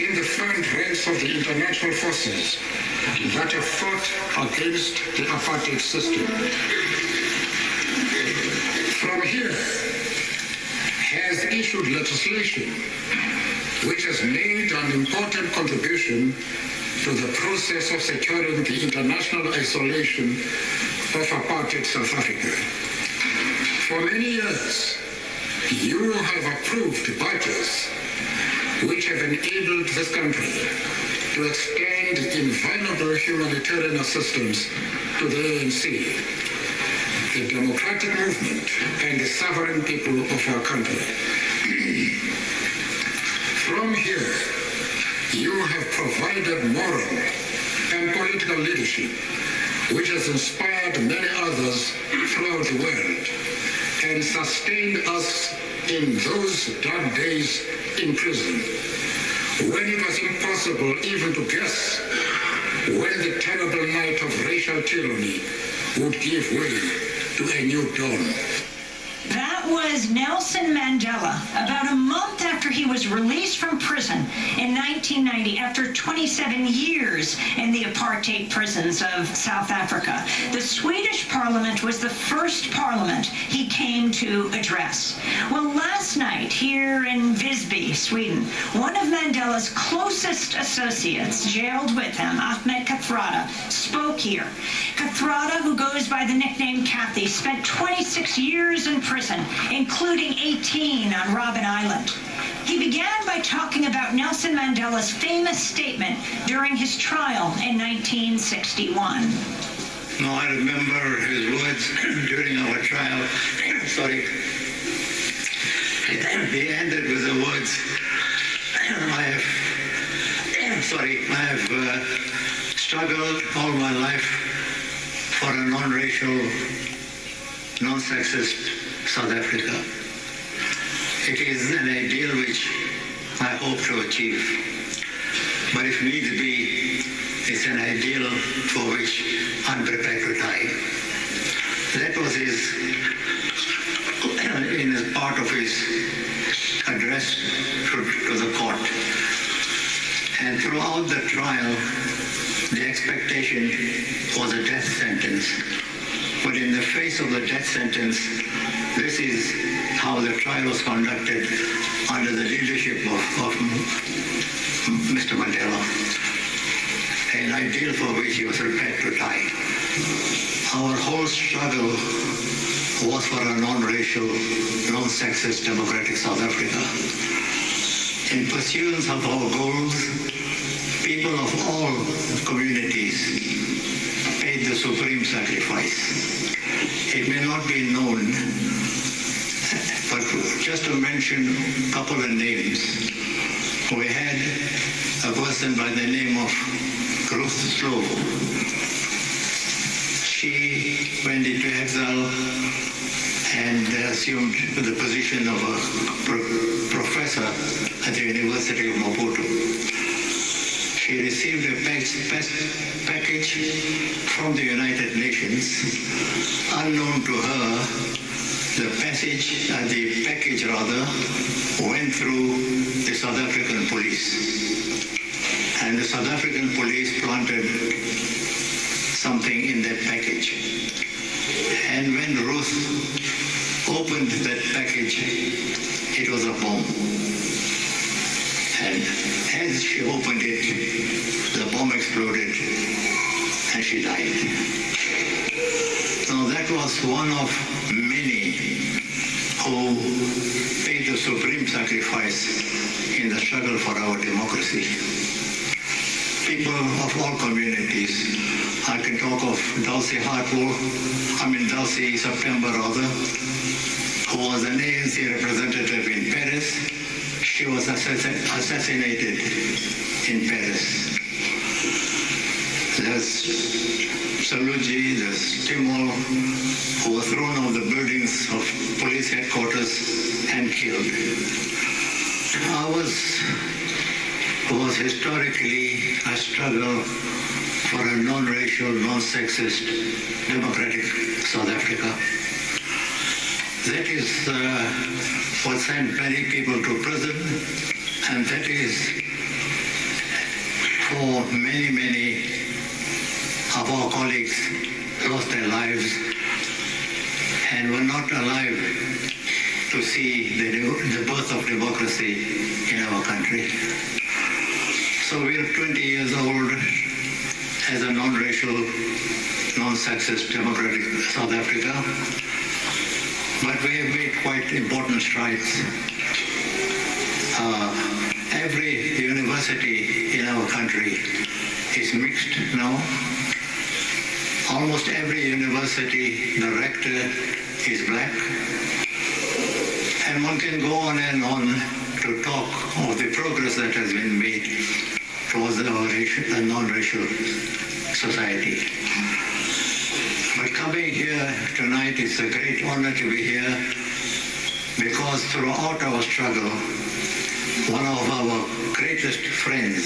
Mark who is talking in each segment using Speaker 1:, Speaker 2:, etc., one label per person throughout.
Speaker 1: in the front ranks of the international forces that have fought against the apartheid system. From here, has issued legislation which has made an important contribution to the process of securing the international isolation of apartheid South Africa. For many years, you have approved budgets which have enabled this country to extend invaluable humanitarian assistance to the ANC, the democratic movement, and the sovereign people of our country. From here, you have provided moral and political leadership, which has inspired many others throughout the world and sustained us in those dark days in prison, when it was impossible even to guess when the terrible night of racial tyranny would give way to a new dawn.
Speaker 2: That was Nelson Mandela, about a month after he was released from prison in 1990, after 27 years in the apartheid prisons of South Africa. The Swedish parliament was the first parliament he came to address. Well, last night here in Visby, Sweden, one of Mandela's closest associates, jailed with him, Ahmed Kathrada, spoke here. Kathrada, who goes by the nickname Kathy, spent 26 years in prison, including 18 on Robben Island. He began by talking about Nelson Mandela's famous statement during his trial in 1961.
Speaker 3: No, I remember his words during our trial. Sorry. He ended with the words, I have struggled all my life for a non-racial, non-sexist South Africa. It is an ideal which I hope to achieve. But if need be, it's an ideal for which I'm prepared to die. That was in his part of his address to the court. And throughout the trial, the expectation was a death sentence. But in the face of the death sentence, this is how the trial was conducted under the leadership of Mr. Mandela, an ideal for which he was prepared to die. Our whole struggle was for a non-racial, non-sexist, democratic South Africa. In pursuance of our goals, people of all communities paid the supreme sacrifice. It may not be known, but just to mention a couple of names, we had a person by the name of Ruth Slow. She went into exile and assumed the position of a professor at the University of Maputo. She received a package from the United Nations. Unknown to her, the package went through the South African police. And the South African police planted something in that package. And when Ruth opened that package, it was a bomb. And as she opened it, the bomb exploded and she died. Now that was one of many who paid the supreme sacrifice in the struggle for our democracy. People of all communities. I can talk of Dulcie September rather, who was an ANC representative in Paris. She was assassinated in Paris. There's Saluji, there's Timol, who were thrown off the buildings of police headquarters and killed. Ours was historically a struggle for a non-racial, non-sexist, democratic South Africa. That is what sent many people to prison, and that is know many of our colleagues lost their lives and were not alive to see the birth of democracy in our country. So we are 20 years old as a non-racial, non-sexist democratic South Africa, but we have made quite important strides. Every university in our country is mixed now. Almost every university, the rector is black. And one can go on and on to talk of the progress that has been made towards a non-racial society. But coming here tonight, it's a great honor to be here because throughout our struggle, one of our greatest friends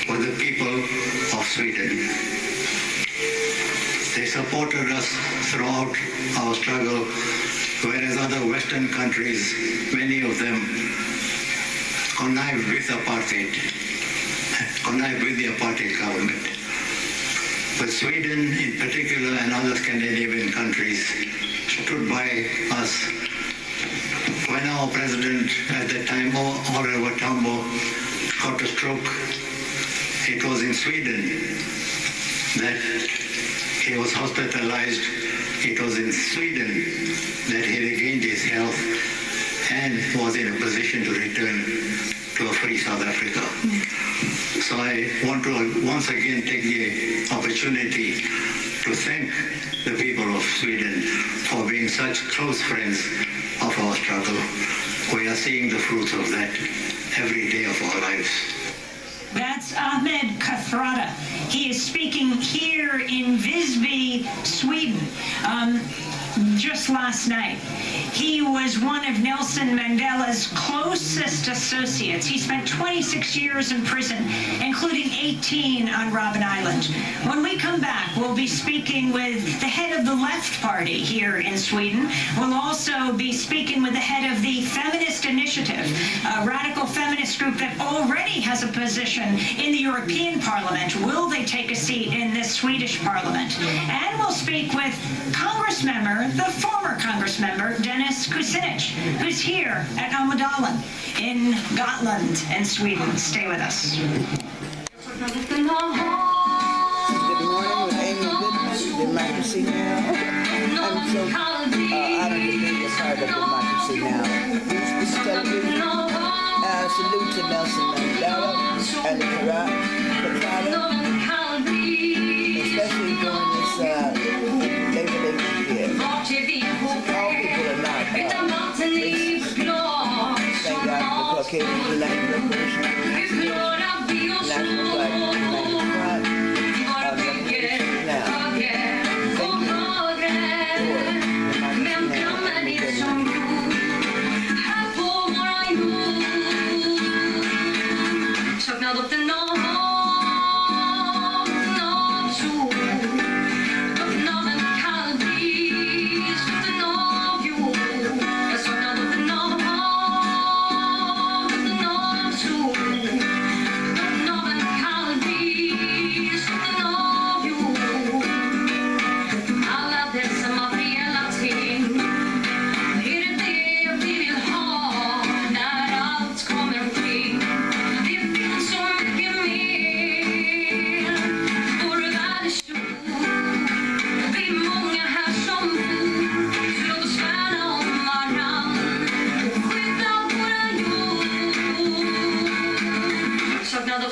Speaker 3: were the people of Sweden. They supported us throughout our struggle, whereas other Western countries, many of them connived with apartheid, connived with the apartheid government. But Sweden in particular and other Scandinavian countries stood by us. When our president at that time, Oliver Tambo, got a stroke, it was in Sweden that he was hospitalized. It was in Sweden that he regained his health and was in a position to return to a free South Africa. So I want to once again take the opportunity to thank the people of Sweden for being such close friends of our struggle. We are seeing the fruits of that every day of our lives.
Speaker 2: That's Ahmed Kathrada. He is speaking here in Visby, Sweden, just last night. He was one of Nelson Mandela's closest associates. He spent 26 years in prison, including 18 on Robben Island. When we come back, we'll be speaking with the head of the Left Party here in Sweden. We'll also be speaking with the head of the Feminist Initiative, a radical feminist group that already has a position in the European Parliament. Will they take a seat in this Swedish Parliament? And we'll speak with the former Congress member, Dennis Kucinich, who's here at Almedalen in Gotland in Sweden. Stay with us.
Speaker 4: Good morning with Amy Goodman, Democracy Now! I'm so honored to be a part of Democracy Now! This television, salute to Nelson Mandela and Kathrada, especially during this Labor Day weekend. All people are not racist. Thank God for the Caucasian United Revolution, National Black United Front, Democracy Now!
Speaker 5: Saknad of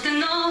Speaker 5: the north.